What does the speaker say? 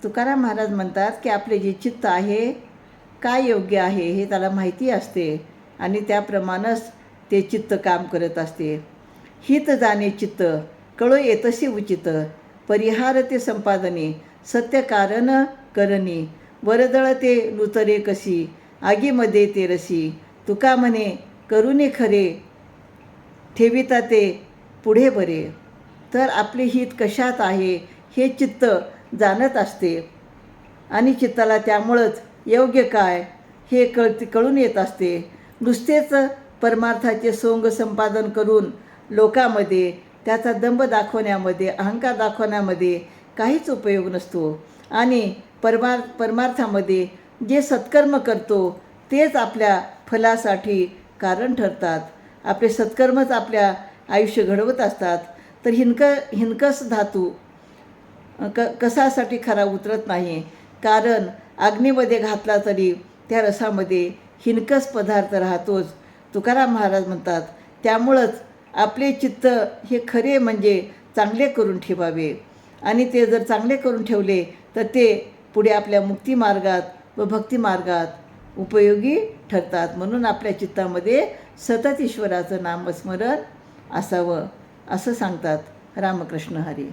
तुकाराम महाराज म्हणतात की आपले जे चित्त आहे काय योग्य आहे हे त्याला माहिती असते आणि त्याप्रमाणेच ते चित्त काम करत असते. हित जाणे चित्त कळो येतसी उचित, परिहार ते संपादने सत्य कारण करणी, वरदळ ते लुतरे कशी आगीमध्ये ते रसी, तुका म्हणे करुणे खरे ठेविता ते पुढे बरे. तर आपले हित कशात आहे हे चित्त जाणत असते आणि चित्ताला त्यामुळंच योग्य काय हे कळून येत असते. नुसतेच परमार्थाचे सोंग संपादन करून लोकांमध्ये त्याचा दंभ दाखवण्यामध्ये, अहंकार दाखवण्यामध्ये काहीच उपयोग नसतो आणि परमार्थामध्ये जे सत्कर्म करतो तेच आपल्या फलासाठी कारण ठरतात. आपले सत्कर्मच आपल्या आयुष्य घडवत असतात. तर हिनकस धातू कशासाठी खरा उतरत नाही, कारण अग्नीमध्ये घातला तरी त्या रसामध्ये हिनकस पदार्थ राहतोच. तुकाराम महाराज म्हणतात त्यामुळंच आपले चित्त हे खरे म्हणजे चांगले करून ठेवावे आणि ते जर चांगले करून ठेवले तर ते पुढे आपल्या मुक्तिमार्गात व भक्तिमार्गात उपयोगी ठरतात. म्हणून आपल्या चित्तामध्ये सतत ईश्वराचं नामस्मरण असावं असं सांगतात. रामकृष्ण हरी.